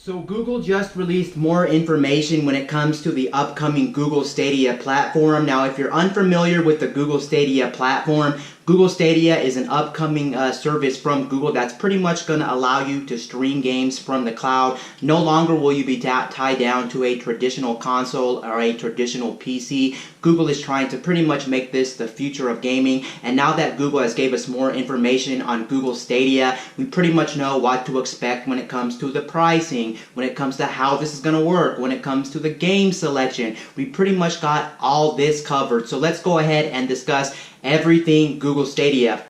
So Google just released more information when it comes to the upcoming Google Stadia platform. Now, if you're unfamiliar with the Google Stadia platform, Google Stadia is an upcoming service from Google that's pretty much going to allow you to stream games from the cloud. No longer will you be tied down to a traditional console or a traditional PC. Google is trying to pretty much make this the future of gaming. And now that Google has gave us more information on Google Stadia, we pretty much know what to expect when it comes to the pricing, when it comes to how this is going to work, when it comes to the game selection. We pretty much got all this covered. So let's go ahead and discuss everything Google Stadia.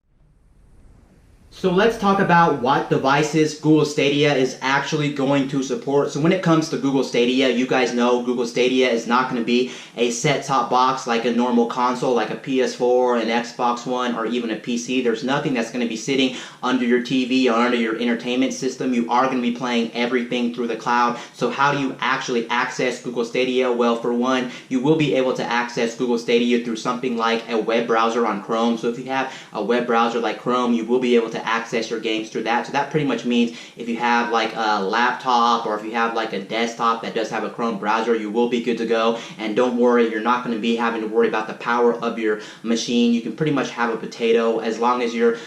So let's talk about what devices Google Stadia is actually going to support. So when it comes to Google Stadia, you guys know Google Stadia is not going to be a set-top box like a normal console, like a PS4, an Xbox One, or even a PC. There's nothing that's going to be sitting under your TV or under your entertainment system. You are going to be playing everything through the cloud. So how do you actually access Google Stadia? Well, for one, you will be able to access Google Stadia through something like a web browser on Chrome. So if you have a web browser like Chrome, you will be able to access your games through that. So that pretty much means if you have like a laptop or if you have like a desktop that does have a Chrome browser, you will be good to go. And don't worry, you're not going to be having to worry about the power of your machine. You can pretty much have a potato as long as your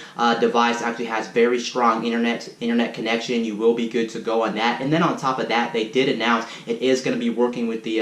device actually has very strong internet connection. You will be good to go on that. And then on top of that, they did announce it is going to be working with the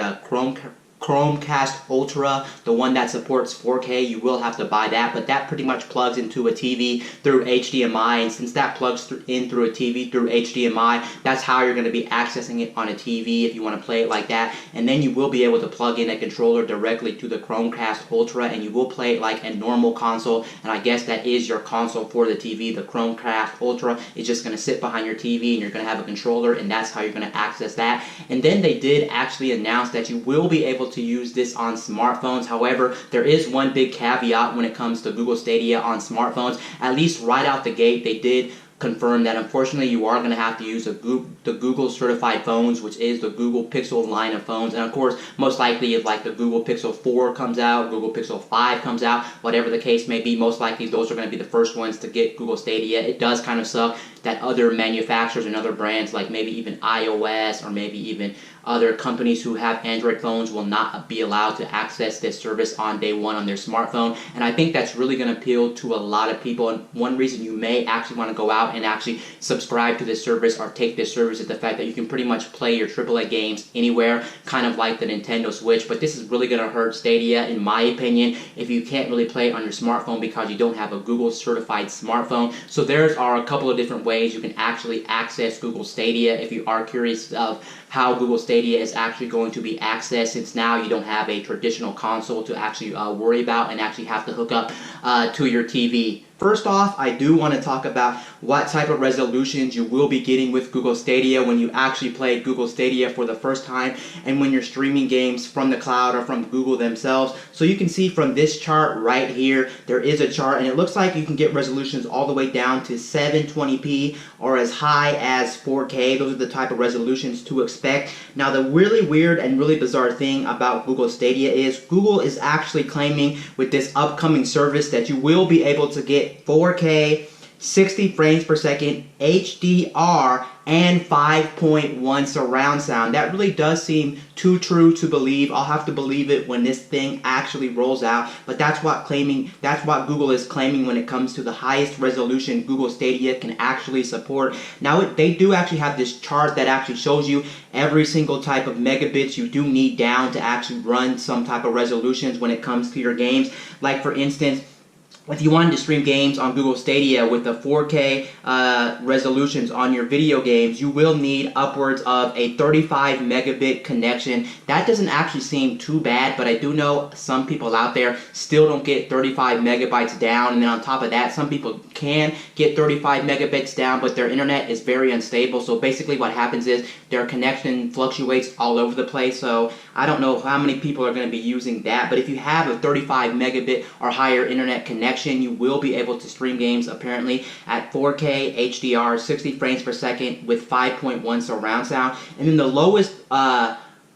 Chromecast Ultra, the one that supports 4K. You will have to buy that, but that pretty much plugs into a TV through HDMI, and since that plugs in through a TV through HDMI, that's how you're going to be accessing it on a TV if you want to play it like that. And then you will be able to plug in a controller directly to the Chromecast Ultra, and you will play it like a normal console, and I guess that is your console for the TV. The Chromecast Ultra is just going to sit behind your TV, and you're going to have a controller, and that's how you're going to access that. And then they did actually announce that you will be able to use this on smartphones. However, there is one big caveat when it comes to Google Stadia on smartphones. At least right out the gate, they did confirm that unfortunately you are going to have to use the Google certified phones, which is the Google Pixel line of phones. And of course, most likely if like the Google Pixel 4 comes out, Google Pixel 5 comes out, whatever the case may be, most likely those are going to be the first ones to get Google Stadia. It does kind of suck that other manufacturers and other brands like maybe even iOS or maybe even other companies who have Android phones will not be allowed to access this service on day one on their smartphone. And I think that's really going to appeal to a lot of people. And one reason you may actually want to go out and actually subscribe to this service or take this service is the fact that you can pretty much play your AAA games anywhere, kind of like the Nintendo Switch. But this is really going to hurt Stadia, in my opinion, if you can't really play it on your smartphone because you don't have a Google certified smartphone. So there are a couple of different ways you can actually access Google Stadia if you are curious of how Google Stadia is actually going to be accessed, since now you don't have a traditional console to actually worry about and actually have to hook up to your TV. First off, I do want to talk about what type of resolutions you will be getting with Google Stadia when you actually play Google Stadia for the first time and when you're streaming games from the cloud or from Google themselves. So you can see from this chart right here, there is a chart and it looks like you can get resolutions all the way down to 720p or as high as 4K. Those are the type of resolutions to expect. Now the really weird and really bizarre thing about Google Stadia is Google is actually claiming with this upcoming service that you will be able to get 4K, 60 frames per second, HDR, and 5.1 surround sound. That really does seem too true to believe. I'll have to believe it when this thing actually rolls out, but that's what Google is claiming when it comes to the highest resolution Google Stadia can actually support. Now they do actually have this chart that actually shows you every single type of megabits you do need down to actually run some type of resolutions when it comes to your games. Like for instance, if you wanted to stream games on Google Stadia with the 4K resolutions on your video games, you will need upwards of a 35 megabit connection. That doesn't actually seem too bad, but I do know some people out there still don't get 35 megabytes down. And then on top of that, some people can get 35 megabits down, but their internet is very unstable. So basically what happens is their connection fluctuates all over the place. So I don't know how many people are going to be using that, but if you have a 35 megabit or higher internet connection, you will be able to stream games apparently at 4K HDR, 60 frames per second with 5.1 surround sound. And then the lowest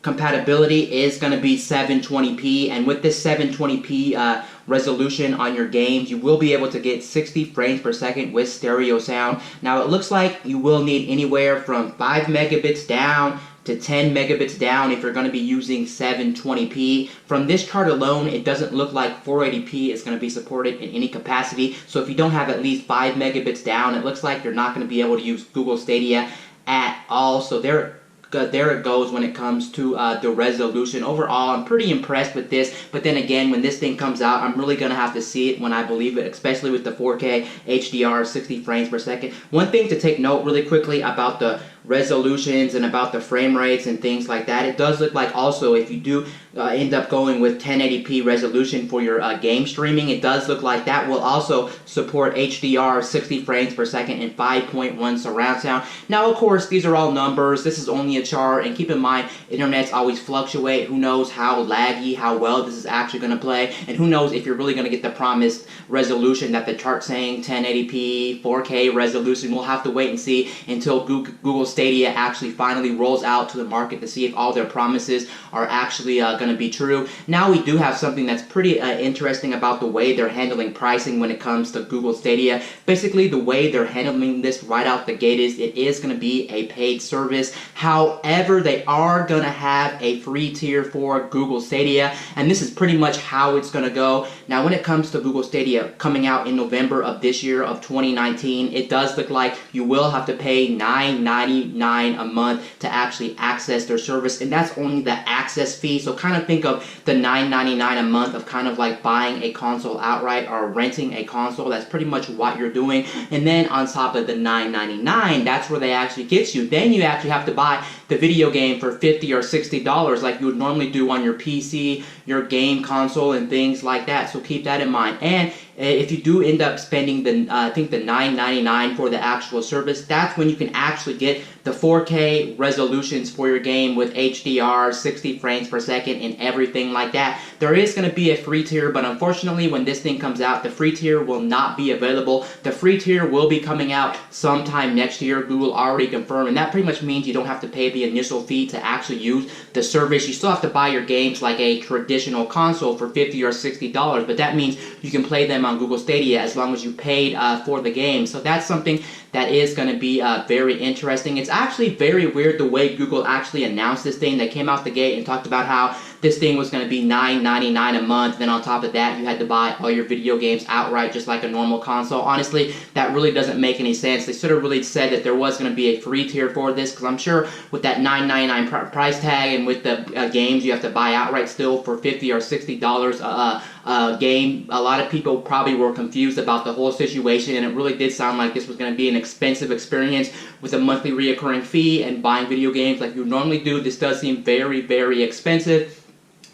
compatibility is going to be 720p, and with this 720p resolution on your games. You will be able to get 60 frames per second with stereo sound. Now it looks like you will need anywhere from 5 megabits down to 10 megabits down if you're going to be using 720p. From this chart alone, it doesn't look like 480p is going to be supported in any capacity. So if you don't have at least 5 megabits down, it looks like you're not going to be able to use Google Stadia at all. So there it goes when it comes to the resolution. Overall, I'm pretty impressed with this, but then again, when this thing comes out, I'm really going to have to see it when I believe it, especially with the 4K HDR 60 frames per second. One thing to take note really quickly about the resolutions and about the frame rates and things like that, it does look like also if you do end up going with 1080p resolution for your game streaming, it does look like that will also support HDR 60 frames per second and 5.1 surround sound. Now of course these are all numbers, this is only a chart, and keep in mind internets always fluctuate. Who knows how laggy, how well this is actually going to play, and who knows if you're really going to get the promised resolution that the chart's saying, 1080p 4K resolution. We'll have to wait and see until Google Stadia actually finally rolls out to the market to see if all their promises are actually going to be true. Now we do have something that's pretty interesting about the way they're handling pricing when it comes to Google Stadia. Basically, the way they're handling this right out the gate is it is going to be a paid service. However, they are going to have a free tier for Google Stadia, and this is pretty much how it's going to go. Now, when it comes to Google Stadia coming out in November of this year of 2019, it does look like you will have to pay $9.99 a month to actually access their service, and that's only the access fee. So kind of think of the $9.99 a month of kind of like buying a console outright or renting a console. That's pretty much what you're doing. And then on top of the $9.99, that's where they actually get you. Then you actually have to buy the video game for $50 or $60 like you would normally do on your PC, your game console, and things like that. So keep that in mind. And if you do end up spending the I think the $9.99 for the actual service, that's when you can actually get the 4K resolutions for your game with HDR, 60 frames per second, and everything like that. There is going to be a free tier, but unfortunately when this thing comes out, the free tier will not be available. The free tier will be coming out sometime next year. Google already confirmed, and that pretty much means you don't have to pay the initial fee to actually use the service. You still have to buy your games like a traditional console for $50 or $60, but that means you can play them on Google Stadia as long as you paid for the game. So that's something that is going to be very interesting. It's actually very weird the way Google actually announced this thing. They came out the gate and talked about how this thing was going to be $9.99 a month. Then on top of that, you had to buy all your video games outright, just like a normal console. Honestly, that really doesn't make any sense. They should have really said that there was going to be a free tier for this, because I'm sure with that $9.99 price tag and with the games you have to buy outright still for $50 or $60 game, a lot of people probably were confused about the whole situation, and it really did sound like this was going to be an expensive experience with a monthly reoccurring fee and buying video games like you normally do. This does seem very, very expensive.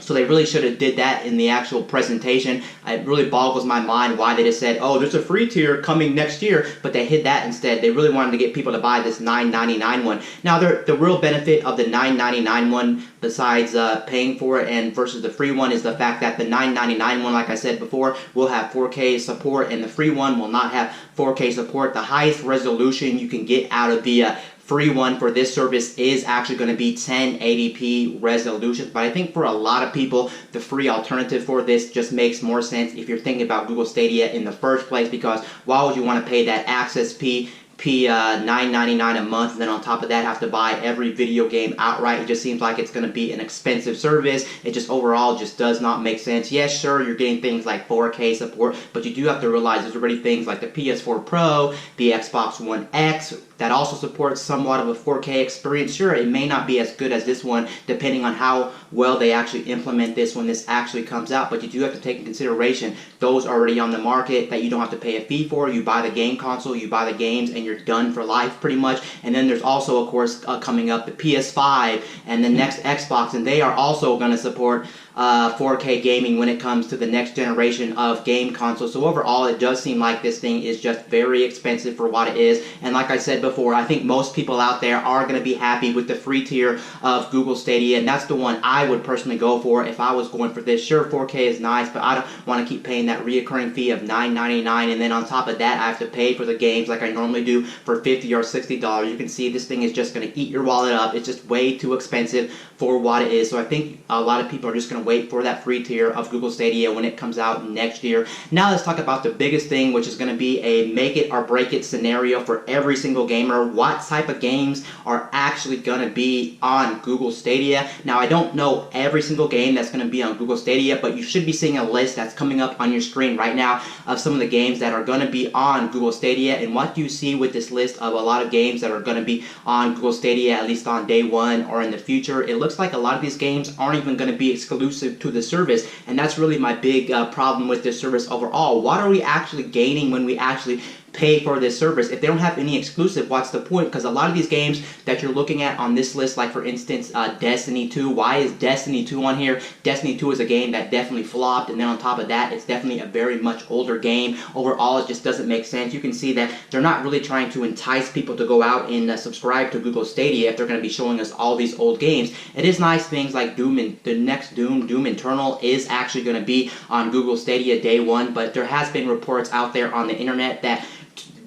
So they really should have did that in the actual presentation. It really boggles my mind why they just said, oh, there's a free tier coming next year, but they hid that instead. They really wanted to get people to buy this $9.99 one. Now, the real benefit of the $9.99 one, besides paying for it and versus the free one, is the fact that the $9.99 one, like I said before, will have 4K support, and the free one will not have 4K support. The highest resolution you can get out of the free one for this service is actually going to be 1080p resolution, but I think for a lot of people the free alternative for this just makes more sense if you're thinking about Google Stadia in the first place, because why would you want to pay that access fee $9.99 a month, and then on top of that have to buy every video game outright? It just seems like it's going to be an expensive service. It just overall just does not make sense. Yes, sure, you're getting things like 4K support, but you do have to realize there's already things like the PS4 Pro, the Xbox One X, that also supports somewhat of a 4K experience. Sure, it may not be as good as this one, depending on how well they actually implement this when this actually comes out, but you do have to take in consideration those already on the market that you don't have to pay a fee for. You buy the game console, you buy the games, and you're done for life pretty much. And then there's also, of course, coming up the PS5 and the next Xbox, and they are also going to support 4K gaming when it comes to the next generation of game consoles. So overall, it does seem like this thing is just very expensive for what it is. And like I said before, I think most people out there are going to be happy with the free tier of Google Stadia, and that's the one I would personally go for if I was going for this. Sure, 4K is nice, but I don't want to keep paying that reoccurring fee of $9.99, and then on top of that, I have to pay for the games like I normally do for $50 or $60. You can see this thing is just going to eat your wallet up. It's just way too expensive for what it is. So I think a lot of people are just going to wait for that free tier of Google Stadia when it comes out next year. Now let's talk about the biggest thing, which is going to be a make it or break it scenario for every single gamer. What type of games are actually going to be on Google Stadia? Now I don't know every single game that's going to be on Google Stadia, but you should be seeing a list that's coming up on your screen right now of some of the games that are going to be on Google Stadia. And what you see with this list of a lot of games that are going to be on Google Stadia, at least on day one or in the future, it looks like a lot of these games aren't even going to be exclusive to the service, and that's really my big problem with this service overall. What are we actually gaining when we actually pay for this service? If they don't have any exclusive, what's the point? Because a lot of these games that you're looking at on this list, like for instance Destiny 2, why is Destiny 2 on here? Destiny 2 is a game that definitely flopped, and then on top of that, it's definitely a very much older game. Overall, it just doesn't make sense. You can see that they're not really trying to entice people to go out and subscribe to Google Stadia if they're going to be showing us all these old games. It is nice things like Doom, and the next Doom Eternal is actually going to be on Google Stadia day one, but there has been reports out there on the internet that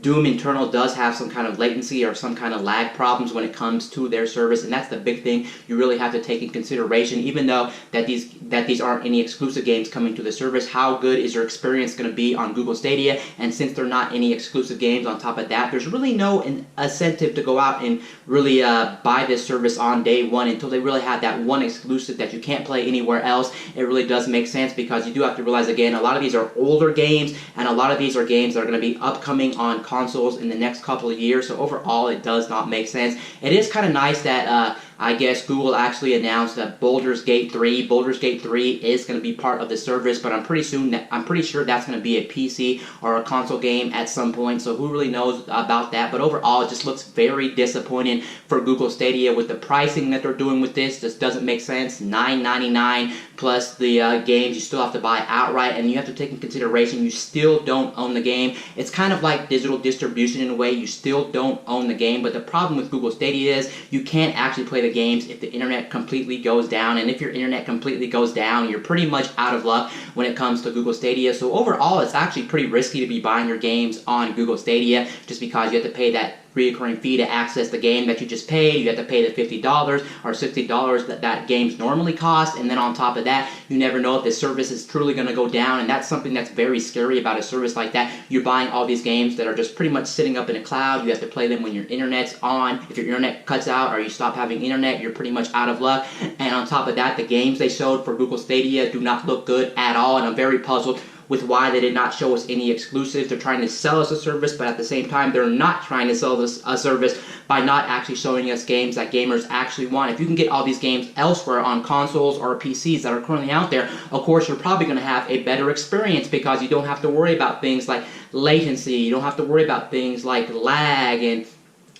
Doom Eternal does have some kind of latency or some kind of lag problems when it comes to their service, and that's the big thing you really have to take in consideration. Even though that these aren't any exclusive games coming to the service, how good is your experience going to be on Google Stadia? And since they're not any exclusive games on top of that, there's really no incentive to go out and really buy this service on day one until they really have that one exclusive that you can't play anywhere else. It really does make sense, because you do have to realize, again, a lot of these are older games, and a lot of these are games that are going to be upcoming on consoles in the next couple of years. So overall, it does not make sense. It is kind of nice that I guess Google actually announced that Baldur's Gate 3 is going to be part of the service, but I'm pretty sure that's going to be a PC or a console game at some point, so who really knows about that. But overall, it just looks very disappointing for Google Stadia with the pricing that they're doing with this. Just doesn't make sense. $9.99 plus the games you still have to buy outright, and you have to take in consideration you still don't own the game. It's kind of like digital distribution in a way. You still don't own the game, but the problem with Google Stadia is you can't actually play the games if the internet completely goes down, and if your internet completely goes down, you're pretty much out of luck when it comes to Google Stadia. So overall, it's actually pretty risky to be buying your games on Google Stadia, just because you have to pay that recurring fee to access the game that you just paid. You have to pay the $50 or $60 that games normally cost, and then on top of that, you never know if the service is truly going to go down, and that's something that's very scary about a service like that. You're buying all these games that are just pretty much sitting up in a cloud. You have to play them when your internet's on. If your internet cuts out or you stop having internet, you're pretty much out of luck. And on top of that, the games they showed for Google Stadia do not look good at all, and I'm very puzzled with why they did not show us any exclusives. They're trying to sell us a service, but at the same time, they're not trying to sell us a service by not actually showing us games that gamers actually want. If you can get all these games elsewhere on consoles or PCs that are currently out there, of course, you're probably going to have a better experience, because you don't have to worry about things like latency. You don't have to worry about things like lag and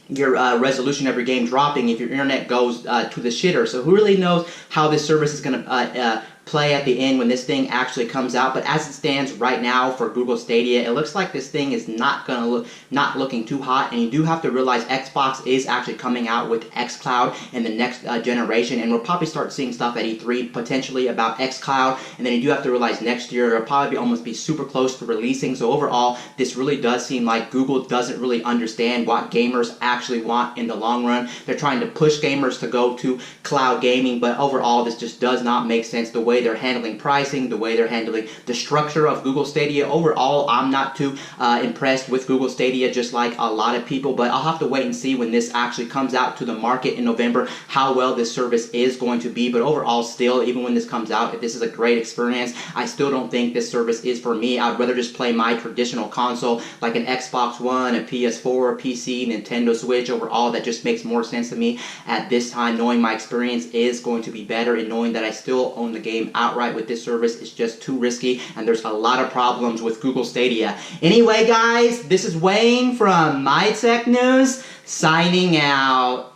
your resolution of your game dropping if your internet goes to the shitter. So who really knows how this service is going to play at the end when this thing actually comes out? But as it stands right now for Google Stadia, it looks like this thing is not looking too hot, and you do have to realize Xbox is actually coming out with xCloud in the next generation, and we'll probably start seeing stuff at E3 potentially about xCloud, and then you do have to realize next year it'll probably almost be super close to releasing. So overall, this really does seem like Google doesn't really understand what gamers actually want in the long run. They're trying to push gamers to go to cloud gaming, but overall this just does not make sense. The way they're handling pricing, the way they're handling the structure of Google Stadia. Overall, I'm not too impressed with Google Stadia, just like a lot of people, but I'll have to wait and see when this actually comes out to the market in November how well this service is going to be. But overall, still, even when this comes out, if this is a great experience, I still don't think this service is for me. I'd rather just play my traditional console like an Xbox One, a PS4, a PC, Nintendo Switch. Overall, that just makes more sense to me at this time, knowing my experience is going to be better, and knowing that I still own the game outright with this service is just too risky, and there's a lot of problems with Google Stadia. Anyway, guys, this is Wayne from My Tech News, signing out.